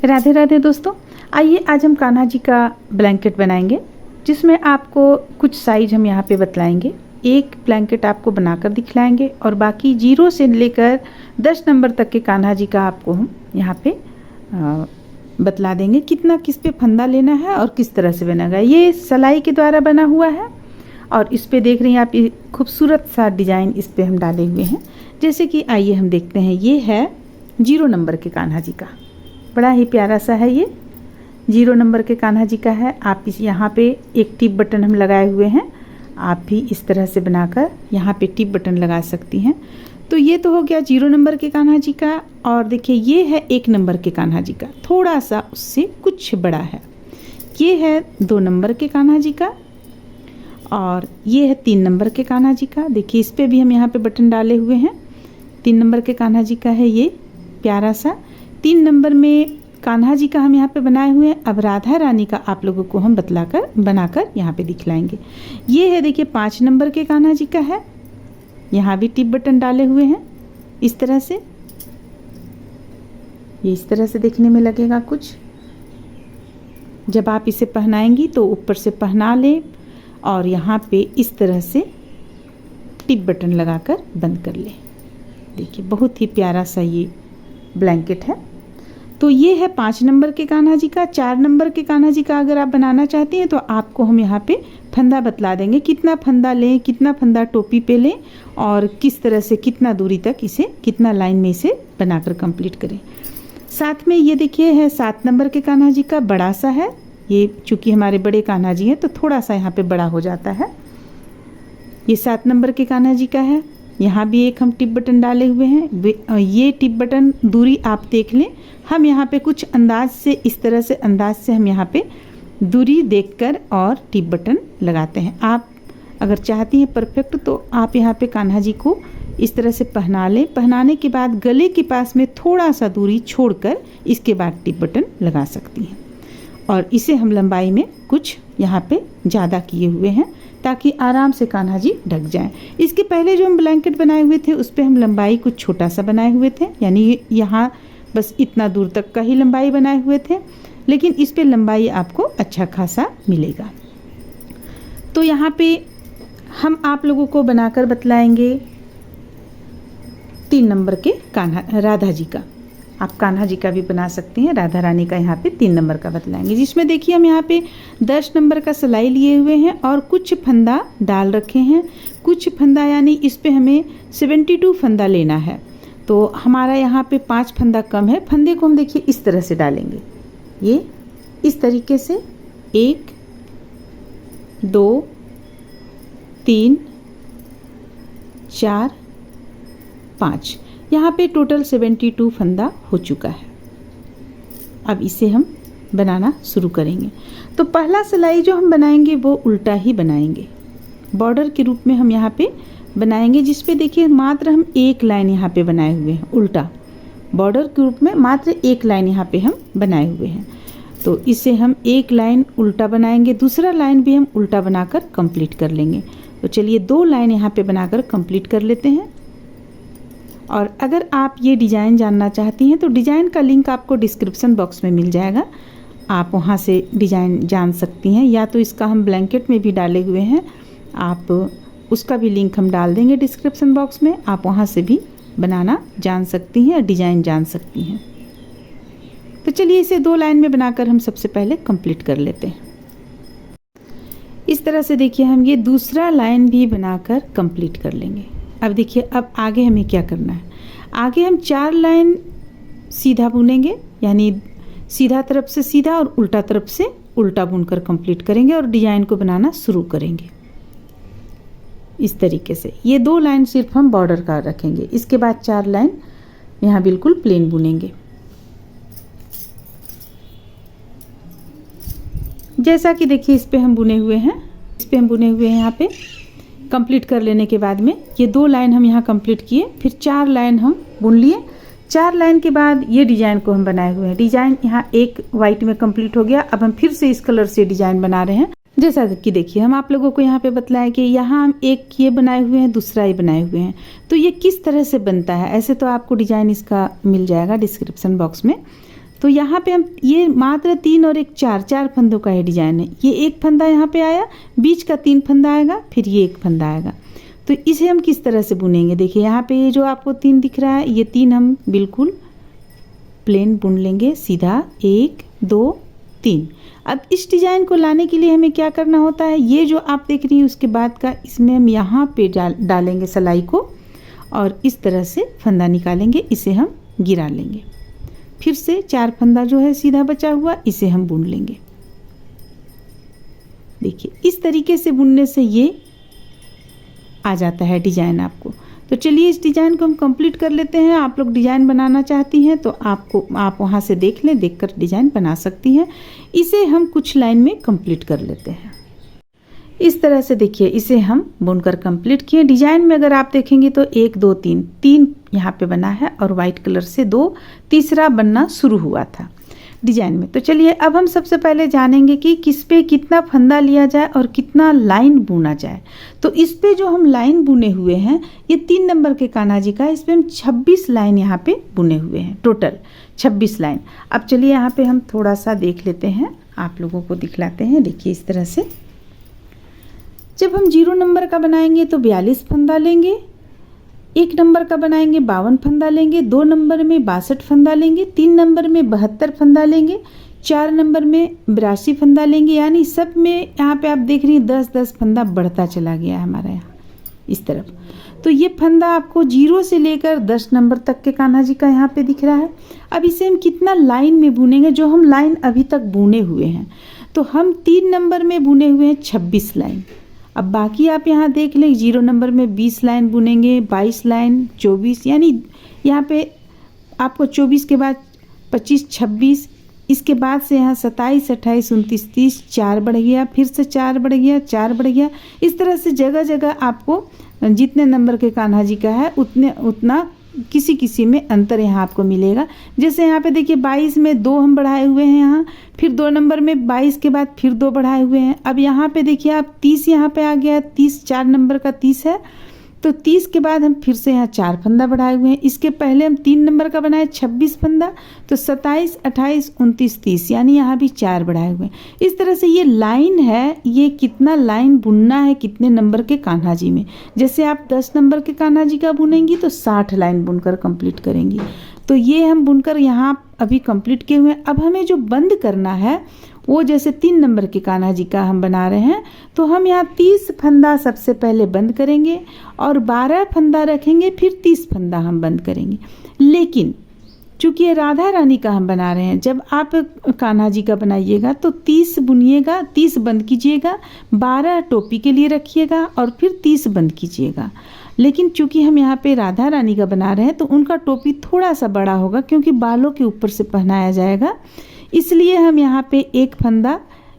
राधे राधे दोस्तों, आइए आज हम कान्हा जी का ब्लैंकेट बनाएंगे, जिसमें आपको कुछ साइज हम यहाँ पे बतलाएंगे। एक ब्लैंकेट आपको बनाकर दिखलाएंगे और बाकी 0 से लेकर 10 नंबर तक के कान्हा जी का आपको हम यहाँ पे बतला देंगे कितना किस पे फंदा लेना है और किस तरह से बनेगा। ये सिलाई के द्वारा बना हुआ है और इस पे देख रही हैं आप, ये खूबसूरत सा डिज़ाइन इस पे हम डाले हुए हैं। जैसे कि आइए हम देखते हैं, ये है 0 नंबर के कान्हा जी का, बड़ा ही प्यारा सा है। ये 0 नंबर के कान्हा जी का है। आप इस यहाँ पे एक टिप बटन हम लगाए हुए हैं, आप भी इस तरह से बनाकर यहाँ पे टिप बटन लगा सकती हैं। तो ये तो हो गया 0 नंबर के कान्हा जी का। और देखिए ये है 1 नंबर के कान्हा जी का, थोड़ा सा उससे कुछ बड़ा है। ये है 2 नंबर के कान्हा जी का और ये है 3 नंबर के कान्हा जी का। देखिए इस पर भी हम यहाँ पे बटन डाले हुए हैं। 3 नंबर के कान्हा जी का है ये प्यारा सा। 3 नंबर में कान्हा जी का हम यहाँ पे बनाए हुए हैं। अब राधा रानी का आप लोगों को हम बनाकर यहाँ पे दिखलाएंगे। ये है देखिए 5 नंबर के कान्हा जी का है। यहाँ भी टिप बटन डाले हुए हैं इस तरह से। ये इस तरह से देखने में लगेगा कुछ। जब आप इसे पहनाएंगी तो ऊपर से पहना लें और यहाँ पे इस तरह से टिप बटन लगाकर बंद कर लें। देखिए बहुत ही प्यारा सा ये ब्लैंकेट है। तो ये है 5 नंबर के कान्हा जी का। 4 नंबर के कान्हा जी का अगर आप बनाना चाहती हैं तो आपको हम यहाँ पे फंदा बतला देंगे, कितना फंदा लें, कितना फंदा टोपी पे लें और किस तरह से कितना दूरी तक इसे, कितना लाइन में इसे बनाकर कंप्लीट करें। साथ में ये देखिए है 7 नंबर के कान्हा जी का, बड़ा सा है ये। चूँकि हमारे बड़े कान्हा जी हैं तो थोड़ा सा यहाँ पे बड़ा हो जाता है। ये 7 नंबर के कान्हा जी का है। यहाँ भी एक हम टिप बटन डाले हुए हैं। ये टिप बटन दूरी आप देख लें। हम यहाँ पे कुछ अंदाज से, इस तरह से अंदाज से हम यहाँ पे दूरी देखकर और टिप बटन लगाते हैं। आप अगर चाहती हैं परफेक्ट तो आप यहाँ पे कान्हा जी को इस तरह से पहना लें। पहनाने के बाद गले के पास में थोड़ा सा दूरी छोड़कर इसके बाद टिप बटन लगा सकती हैं। और इसे हम लंबाई में कुछ यहाँ पे ज़्यादा किए हुए हैं ताकि आराम से कान्हा जी ढक जाएं। इसके पहले जो हम ब्लैंकेट बनाए हुए थे उस पर हम लंबाई कुछ छोटा सा बनाए हुए थे, यानी यहाँ बस इतना दूर तक का ही लंबाई बनाए हुए थे, लेकिन इस पे लंबाई आपको अच्छा खासा मिलेगा। तो यहाँ पे हम आप लोगों को बनाकर बतलाएंगे 3 नंबर के कान्हा राधा जी का। आप कान्हा जी का भी बना सकती हैं, राधा रानी का यहाँ पे 3 नंबर का बतलाएंगे, जिसमें देखिए हम यहाँ पे 10 नंबर का सिलाई लिए हुए हैं और कुछ फंदा डाल रखे हैं। कुछ फंदा यानी इस पे हमें 72 फंदा लेना है, तो हमारा यहाँ पे 5 फंदा कम है। फंदे को हम देखिए इस तरह से डालेंगे, ये इस तरीके से 1 2 3 4 5, यहाँ पे टोटल 72 फंदा हो चुका है। अब इसे हम बनाना शुरू करेंगे। तो पहला सिलाई जो हम बनाएंगे वो उल्टा ही बनाएंगे, बॉर्डर के रूप में हम यहाँ पे बनाएंगे, जिस पे देखिए मात्र हम 1 लाइन यहाँ पे बनाए हुए हैं उल्टा। बॉर्डर के रूप में मात्र 1 लाइन यहाँ पे हम बनाए हुए हैं। तो इसे हम 1 लाइन उल्टा बनाएंगे, दूसरा लाइन भी हम उल्टा बनाकर कंप्लीट कर लेंगे। तो चलिए 2 लाइन यहाँ पे बनाकर कंप्लीट कर लेते हैं। और अगर आप ये डिज़ाइन जानना चाहती हैं तो डिज़ाइन का लिंक आपको डिस्क्रिप्शन बॉक्स में मिल जाएगा, आप वहाँ से डिज़ाइन जान सकती हैं। या तो इसका हम ब्लैंकेट में भी डाले हुए हैं, आप उसका भी लिंक हम डाल देंगे डिस्क्रिप्शन बॉक्स में, आप वहाँ से भी बनाना जान सकती हैं और डिज़ाइन जान सकती हैं। तो चलिए इसे 2 लाइन में बनाकर हम सबसे पहले कंप्लीट कर लेते हैं। इस तरह से देखिए हम ये दूसरा लाइन भी बनाकर कंप्लीट कर लेंगे। अब देखिए अब आगे हमें क्या करना है। आगे हम 4 लाइन सीधा बुनेंगे, यानी सीधा तरफ से सीधा और उल्टा तरफ से उल्टा बुनकर कंप्लीट करेंगे और डिज़ाइन को बनाना शुरू करेंगे इस तरीके से। ये 2 लाइन सिर्फ हम बॉर्डर का रखेंगे, इसके बाद 4 लाइन यहाँ बिल्कुल प्लेन बुनेंगे। जैसा कि देखिए इस पे हम बुने हुए हैं, यहाँ पे कंप्लीट कर लेने के बाद में ये 2 लाइन हम यहाँ कंप्लीट किए, फिर 4 लाइन हम बुन लिए। 4 लाइन के बाद ये डिज़ाइन को हम बनाए हुए हैं। डिज़ाइन यहाँ एक वाइट में कंप्लीट हो गया। अब हम फिर से इस कलर से डिज़ाइन बना रहे हैं। जैसा कि देखिए हम आप लोगों को यहाँ पे बतलाया कि यहाँ हम एक ये बनाए हुए हैं, दूसरा ये बनाए हुए हैं। तो ये किस तरह से बनता है, ऐसे तो आपको डिज़ाइन इसका मिल जाएगा डिस्क्रिप्शन बॉक्स में। तो यहाँ पे हम ये मात्र 3 और 1 4 फंदों का ही डिजाइन है। ये एक फंदा यहाँ पे आया, बीच का 3 फंदा आएगा, फिर ये एक फंदा आएगा। तो इसे हम किस तरह से बुनेंगे, देखिए यहाँ पे ये जो आपको 3 दिख रहा है, ये 3 हम बिल्कुल प्लेन बुन लेंगे सीधा, 1 2 3। अब इस डिज़ाइन को लाने के लिए हमें क्या करना होता है, ये जो आप देख रही हैं उसके बाद का, इसमें हम यहाँ पे डालेंगे सिलाई को और इस तरह से फंदा निकालेंगे, इसे हम गिरा लेंगे। फिर से 4 फंदा जो है सीधा बचा हुआ, इसे हम बुन लेंगे। देखिए इस तरीके से बुनने से ये आ जाता है डिजाइन आपको। तो चलिए इस डिजाइन को हम कंप्लीट कर लेते हैं। आप लोग डिजाइन बनाना चाहती हैं तो आप वहाँ से देख लें, देखकर डिजाइन बना सकती हैं। इसे हम कुछ लाइन में कंप्लीट कर लेते हैं। इस तरह से देखिए इसे हम बुनकर कंप्लीट किए। डिजाइन में अगर आप देखेंगे तो 1 2 3 यहाँ पे बना है और वाइट कलर से 2, तीसरा बनना शुरू हुआ था डिजाइन में। तो चलिए अब हम सबसे पहले जानेंगे कि किस पे कितना फंदा लिया जाए और कितना लाइन बुना जाए। तो इस पे जो हम लाइन बुने हुए हैं, ये 3 नंबर के कान्हा जी का, इस पे हम 26 लाइन यहाँ पे बुने हुए हैं, टोटल 26 लाइन। अब चलिए यहाँ पे हम थोड़ा सा देख लेते हैं, आप लोगों को दिखलाते हैं। देखिए इस तरह से जब हम 0 नंबर का बनाएंगे तो 42 फंदा लेंगे, 1 नंबर का बनाएंगे 52 फंदा लेंगे, 2 नंबर में 62 फंदा लेंगे, 3 नंबर में 72 फंदा लेंगे, 4 नंबर में 82 फंदा लेंगे। यानी सब में यहाँ पे आप देख रही हैं 10-10 फंदा बढ़ता चला गया है हमारा यहाँ इस तरफ। तो ये फंदा आपको 0 से लेकर 10 नंबर तक के कान्हा जी का यहाँ पे दिख रहा है। अब इसे हम कितना लाइन में बुनेंगे, जो हम लाइन अभी तक बुने हुए हैं, तो हम 3 नंबर में बुने हुए हैं 26 लाइन। अब बाकी आप यहाँ देख लें, 0 नंबर में 20 लाइन बुनेंगे, 22 लाइन, 24, यानी यहाँ पे आपको 24 के बाद 25 26, इसके बाद से यहाँ 27 28 29 30, 4 बढ़ गया, फिर से 4 बढ़ गया, 4 बढ़ गया। इस तरह से जगह जगह आपको जितने नंबर के कान्हा जी का है उतना किसी किसी में अंतर यहाँ आपको मिलेगा। जैसे यहाँ पे देखिए 22 में 2 हम बढ़ाए हुए हैं यहाँ, फिर 2 नंबर में 22 के बाद फिर 2 बढ़ाए हुए हैं। अब यहाँ पे देखिए आप 30 यहाँ पे आ गया, 30 4 नंबर का 30 है, तो 30 के बाद हम फिर से यहाँ 4 फंदा बढ़ाए हुए हैं। इसके पहले हम 3 नंबर का बनाए 26 फंदा, तो 27 28 29 30, यानी यहाँ भी 4 बढ़ाए हुए हैं। इस तरह से ये लाइन है, ये कितना लाइन बुनना है कितने नंबर के कान्हा जी में। जैसे आप 10 नंबर के कान्हा जी का बुनेंगी तो 60 लाइन बुनकर कंप्लीट करेंगी। तो ये हम बुनकर यहाँ अभी कंप्लीट किए हुए हैं। अब हमें जो बंद करना है वो, जैसे 3 नंबर के कान्हा जी का हम बना रहे हैं, तो हम यहाँ 30 फंदा सबसे पहले बंद करेंगे और 12 फंदा रखेंगे, फिर 30 फंदा हम बंद करेंगे। लेकिन चूँकि ये राधा रानी का हम बना रहे हैं, जब आप कान्हा जी का बनाइएगा तो 30 बुनिएगा, 30 बंद कीजिएगा, 12 टोपी के लिए रखिएगा और फिर 30 बंद कीजिएगा। लेकिन चूँकि हम यहाँ पे राधा रानी का बना रहे हैं तो उनका टोपी थोड़ा सा बड़ा होगा, क्योंकि बालों के ऊपर से पहनाया जाएगा, इसलिए हम यहाँ पे 1 फंदा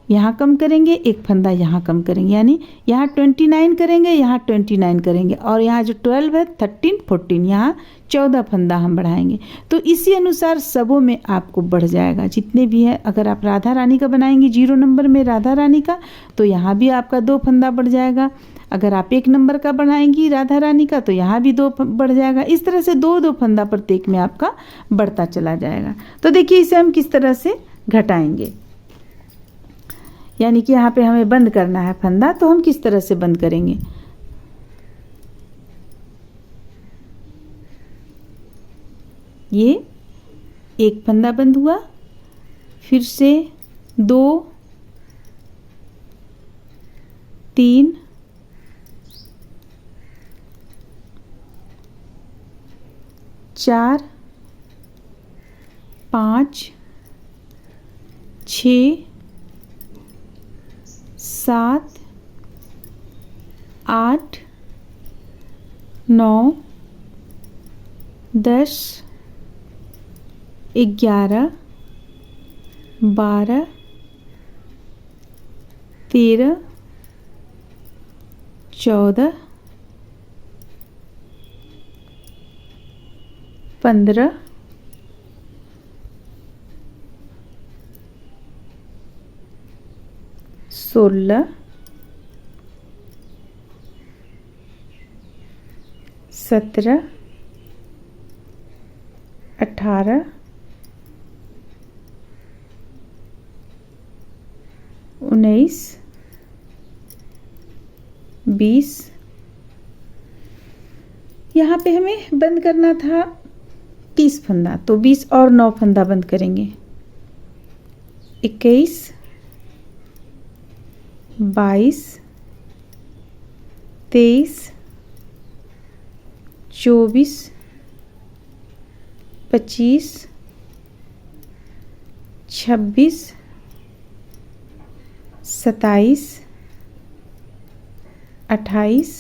यहाँ कम करेंगे, 1 फंदा यहाँ कम करेंगे, यानी यहाँ 29 करेंगे, यहाँ 29 करेंगे, और यहाँ जो 12 है 13 14, यहाँ 14 फंदा हम बढ़ाएंगे। तो इसी अनुसार सबों में आपको बढ़ जाएगा जितने भी है। अगर आप राधा रानी का बनाएंगे 0 नंबर में राधा रानी का, तो यहाँ भी आपका 2 फंदा बढ़ जाएगा। अगर आप 1 नंबर का बनाएंगी राधा रानी का, तो यहाँ भी 2 बढ़ जाएगा। इस तरह से 2-2 फंदा प्रत्येक में आपका बढ़ता चला जाएगा। तो देखिए इसे हम किस तरह से घटाएंगे, यानी कि यहाँ पे हमें बंद करना है फंदा, तो हम किस तरह से बंद करेंगे। ये 1 फंदा बंद हुआ, फिर से 2 3 4 5 6 7 8 9 10 11 12 13 14 15 16 17 18 19, 20। यहाँ पे हमें बंद करना था 30 फंदा, तो 20 और 9 फंदा बंद करेंगे। 21, 22, 23, 24, 25, 26, 27, 28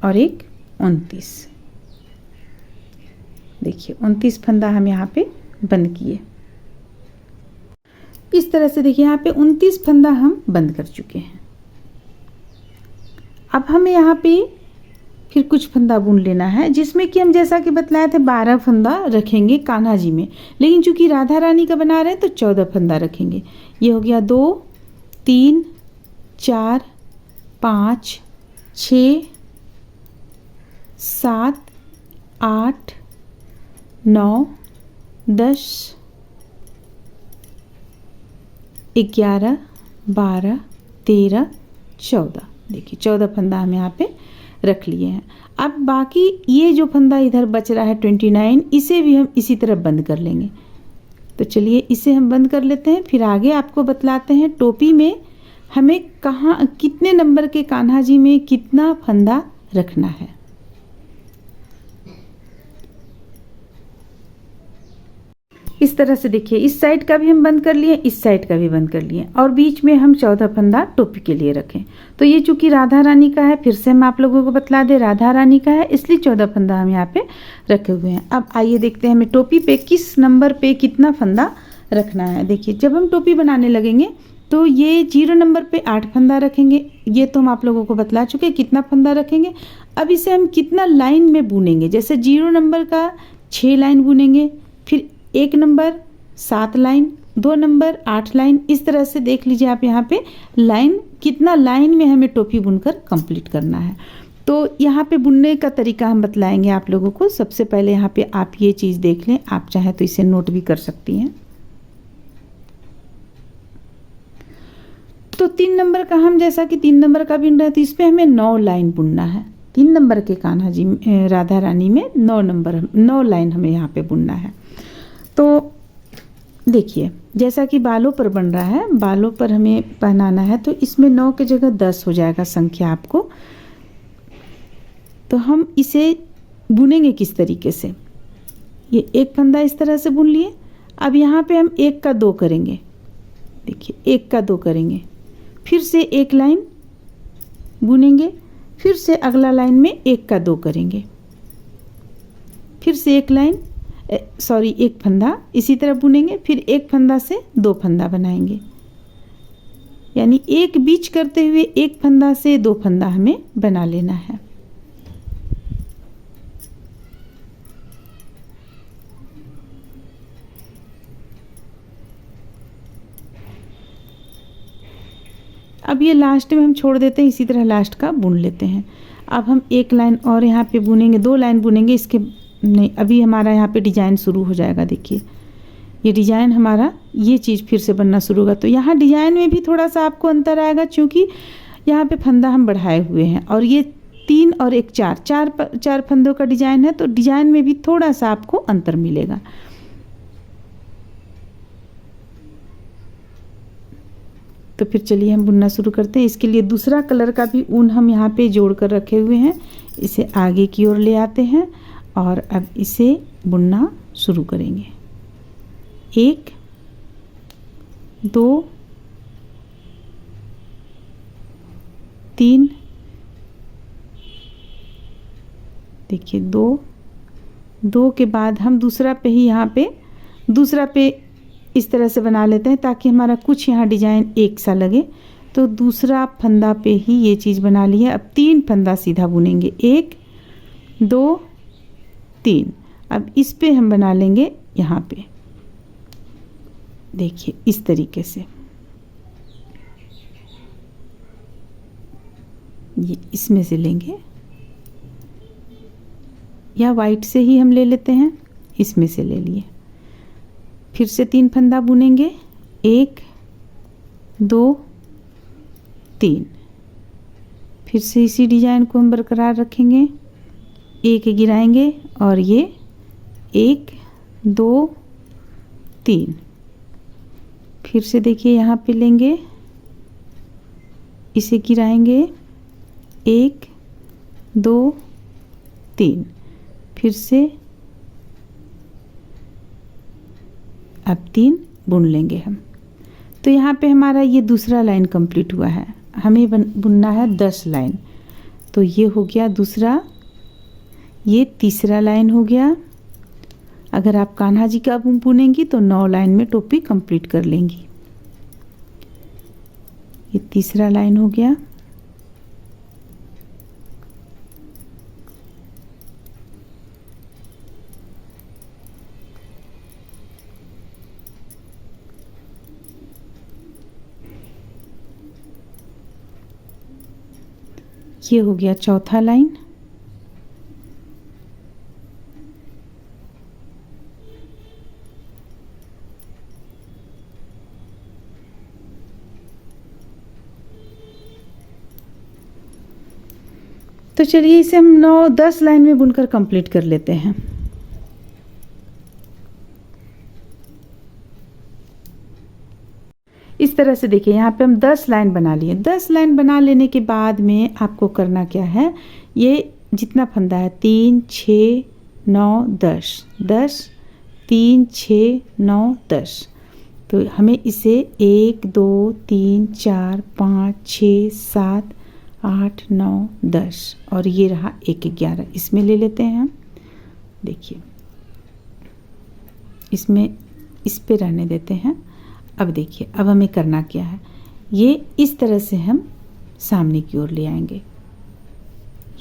और एक 29। देखिए 29 फंदा हम यहाँ पे बंद किए। इस तरह से देखिए यहाँ पे 29 फंदा हम बंद कर चुके हैं। अब हमें यहाँ पे फिर कुछ फंदा बुन लेना है, जिसमें कि हम जैसा कि बतलाए थे 12 फंदा रखेंगे कान्हा जी में, लेकिन चूंकि राधा रानी का बना रहे हैं तो 14 फंदा रखेंगे। ये हो गया 2, 3, 4, 5, 6, 7, 8, 9, 10, 11, 12, 13, 14। देखिए 14 फंदा हम यहाँ पे रख लिए हैं। अब बाकी ये जो फंदा इधर बच रहा है 29, इसे भी हम इसी तरह बंद कर लेंगे। तो चलिए इसे हम बंद कर लेते हैं, फिर आगे आपको बतलाते हैं टोपी में हमें कहाँ कितने नंबर के कान्हा जी में कितना फंदा रखना है। इस तरह से देखिए इस साइड का भी हम बंद कर लिए, इस साइड का भी बंद कर लिए, और बीच में हम 14 फंदा टोपी के लिए रखें। तो ये चूंकि राधा रानी का है, फिर से हम आप लोगों को बतला दें राधा रानी का है, इसलिए 14 फंदा हम यहाँ पे रखे हुए हैं। अब आइए देखते हैं हमें टोपी पे किस नंबर पे कितना फंदा रखना है। देखिए जब हम टोपी बनाने लगेंगे तो ये 0 नंबर पे 8 फंदा रखेंगे, ये तो हम आप लोगों को बतला चुके कितना फंदा रखेंगे। अब इसे हम कितना लाइन में बुनेंगे, जैसे 0 नंबर का 6 लाइन बुनेंगे, फिर 1 नंबर 7 लाइन, 2 नंबर 8 लाइन, इस तरह से देख लीजिए आप यहाँ पे लाइन कितना लाइन में हमें टोपी बुनकर कंप्लीट करना है। तो यहाँ पे बुनने का तरीका हम बतलाएंगे आप लोगों को। सबसे पहले यहाँ पे आप ये चीज़ देख लें, आप चाहें तो इसे नोट भी कर सकती हैं। तो 3 नंबर का हम जैसा कि 3 नंबर का बुन रहे हैं, तो इस पर हमें 9 लाइन बुनना है। 3 नंबर के कान्हा जी राधा रानी में 9 लाइन हमें यहाँ पे बुनना है। तो देखिए जैसा कि बालों पर बन रहा है, बालों पर हमें पहनाना है, तो इसमें 9 की जगह 10 हो जाएगा संख्या आपको। तो हम इसे बुनेंगे किस तरीके से, ये एक फंदा इस तरह से बुन लिए। अब यहाँ पे हम 1 का 2 करेंगे, देखिए 1 का 2 करेंगे, फिर से 1 लाइन बुनेंगे, फिर से अगला लाइन में 1 का 2 करेंगे, फिर से 1 लाइन 1 फंदा इसी तरह बुनेंगे, फिर 1 फंदा से 2 फंदा बनाएंगे, यानी एक बीच करते हुए 1 फंदा से 2 फंदा हमें बना लेना है। अब ये लास्ट में हम छोड़ देते हैं, इसी तरह लास्ट का बुन लेते हैं। अब हम 1 लाइन और यहाँ पे बुनेंगे, 2 लाइन बुनेंगे, इसके नहीं अभी हमारा यहाँ पे डिजाइन शुरू हो जाएगा। देखिए ये डिजाइन हमारा ये चीज़ फिर से बनना शुरू होगा। तो यहाँ डिजाइन में भी थोड़ा सा आपको अंतर आएगा, क्योंकि यहाँ पे फंदा हम बढ़ाए हुए हैं, और ये 3 और 1 4 फंदों का डिजाइन है, तो डिजाइन में भी थोड़ा सा आपको अंतर मिलेगा। तो फिर चलिए हम बुनना शुरू करते हैं। इसके लिए दूसरा कलर का भी ऊन हम यहाँ पे जोड़ कर रखे हुए हैं, इसे आगे की ओर ले आते हैं और अब इसे बुनना शुरू करेंगे। 1 2 3, देखिए 2 के बाद हम दूसरा पे ही यहाँ पे दूसरा पे इस तरह से बना लेते हैं, ताकि हमारा कुछ यहाँ डिजाइन एक सा लगे। तो दूसरा फंदा पे ही ये चीज़ बना ली है। अब 3 फंदा सीधा बुनेंगे, 1 2 3। अब इस पे हम बना लेंगे यहाँ पे, देखिए इस तरीके से, ये इसमें से लेंगे या वाइट से ही हम ले लेते हैं, इसमें से ले लिए। फिर से 3 फंदा बुनेंगे, 1 2 3। फिर से इसी डिजाइन को हम बरकरार रखेंगे, एक गिराएंगे और ये 1 2 3। फिर से देखिए यहाँ पे लेंगे, इसे गिराएंगे 1 2 3। फिर से अब 3 बुन लेंगे हम। तो यहाँ पे हमारा ये दूसरा लाइन कंप्लीट हुआ है। हमें बुनना है 10 लाइन। तो ये हो गया दूसरा, ये तीसरा लाइन हो गया। अगर आप कान्हा जी का बुनेंगी तो 9 लाइन में टोपी कंप्लीट कर लेंगी। ये तीसरा लाइन हो गया। ये हो गया चौथा लाइन। तो चलिए इसे हम 9-10 लाइन में बुनकर कंप्लीट कर लेते हैं। इस तरह से देखिए यहाँ पे हम 10 लाइन बना लिए। 10 लाइन बना लेने के बाद में आपको करना क्या है, ये जितना फंदा है 3 6 9 10 10 3 6 9 10, तो हमें इसे 1 2 3 4 5 6 7 8 9 10 और ये रहा 1 11, इसमें ले लेते हैं हम। देखिए इसमें इस पे रहने देते हैं। अब देखिए अब हमें करना क्या है, ये इस तरह से हम सामने की ओर ले आएंगे।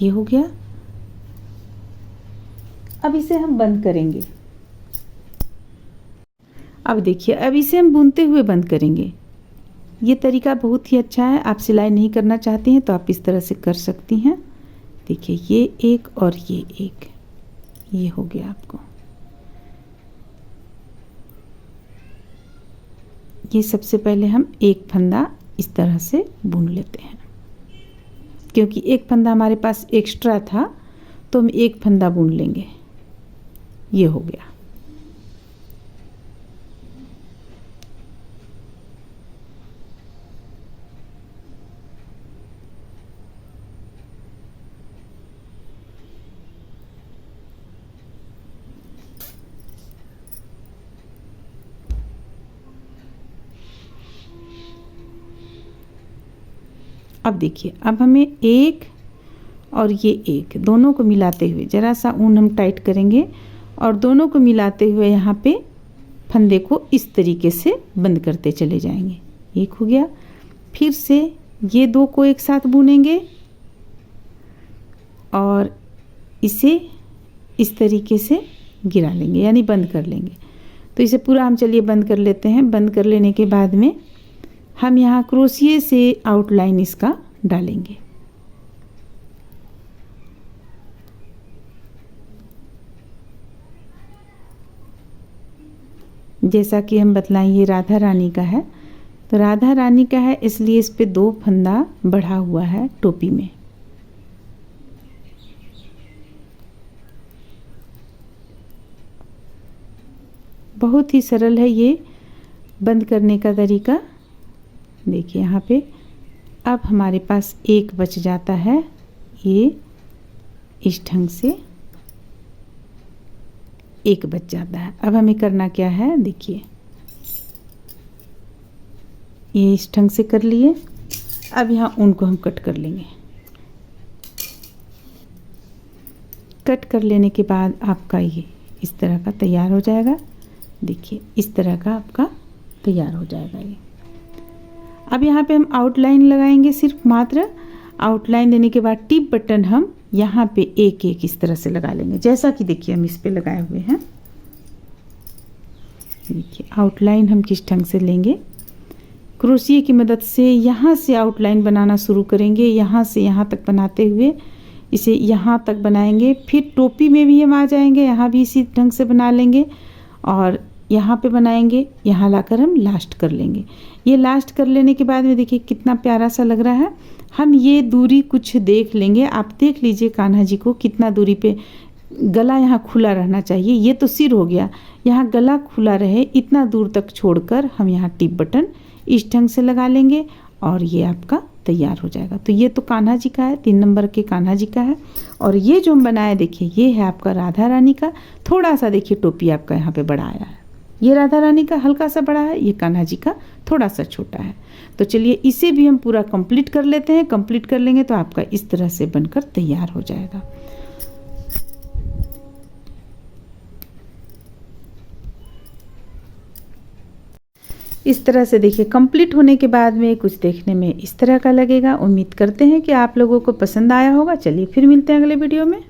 ये हो गया। अब इसे हम बंद करेंगे। अब देखिए अब इसे हम बुनते हुए बंद करेंगे। ये तरीका बहुत ही अच्छा है। आप सिलाई नहीं करना चाहती हैं तो आप इस तरह से कर सकती हैं। देखिए ये एक और ये एक, ये हो गया आपको। ये सबसे पहले हम एक फंदा इस तरह से बुन लेते हैं, क्योंकि एक फंदा हमारे पास एक्स्ट्रा था तो हम एक फंदा बुन लेंगे। ये हो गया। अब देखिए अब हमें एक और ये एक दोनों को मिलाते हुए ज़रा सा ऊन हम टाइट करेंगे और दोनों को मिलाते हुए यहाँ पे फंदे को इस तरीके से बंद करते चले जाएंगे। एक हो गया। फिर से ये दो को एक साथ बुनेंगे और इसे इस तरीके से गिरा लेंगे, यानी बंद कर लेंगे। तो इसे पूरा हम चलिए बंद कर लेते हैं। बंद कर लेने के बाद में हम यहाँ क्रोशिये से आउटलाइन इसका डालेंगे। जैसा कि हम बतलाएं ये राधा रानी का है, तो राधा रानी का है इसलिए इस पे 2 फंदा बढ़ा हुआ है टोपी में। बहुत ही सरल है ये बंद करने का तरीका। देखिए यहाँ पे अब हमारे पास एक बच जाता है, ये इस ढंग से एक बच जाता है। अब हमें करना क्या है, देखिए ये इस ढंग से कर लिए। अब यहाँ ऊन को हम कट कर लेंगे। कट कर लेने के बाद आपका ये इस तरह का तैयार हो जाएगा। देखिए इस तरह का आपका तैयार हो जाएगा ये। अब यहाँ पे हम आउटलाइन लगाएंगे, सिर्फ मात्र आउटलाइन देने के बाद टिप बटन हम यहाँ पे एक एक इस तरह से लगा लेंगे, जैसा कि देखिए हम इस पे लगाए हुए हैं। देखिए आउटलाइन हम किस ढंग से लेंगे, क्रोशिये की मदद से यहाँ से आउटलाइन बनाना शुरू करेंगे। यहाँ से यहाँ तक बनाते हुए इसे यहाँ तक बनाएंगे। फिर टोपी में भी हम आ जाएंगे, यहाँ भी इसी ढंग से बना लेंगे और यहाँ पे बनाएंगे, यहाँ लाकर हम लास्ट कर लेंगे। ये लास्ट कर लेने के बाद में देखिए कितना प्यारा सा लग रहा है। हम ये दूरी कुछ देख लेंगे, आप देख लीजिए कान्हा जी को कितना दूरी पे गला यहाँ खुला रहना चाहिए। ये तो सिर हो गया, यहाँ गला खुला रहे इतना दूर तक छोड़कर हम यहाँ टिप बटन इस ढंग से लगा लेंगे और ये आपका तैयार हो जाएगा। तो ये तो कान्हा जी का है, 3 नंबर के कान्हा जी का है। और ये जो हम बनाए देखिए ये है आपका राधा रानी का। थोड़ा सा देखिए टोपी आपका यहाँ पे बड़ा आया है, ये राधा रानी का हल्का सा बड़ा है, ये कान्हा जी का थोड़ा सा छोटा है। तो चलिए इसे भी हम पूरा कंप्लीट कर लेते हैं। कंप्लीट कर लेंगे तो आपका इस तरह से बनकर तैयार हो जाएगा। इस तरह से देखिए कंप्लीट होने के बाद में कुछ देखने में इस तरह का लगेगा। उम्मीद करते हैं कि आप लोगों को पसंद आया होगा। चलिए फिर मिलते हैं अगले वीडियो में।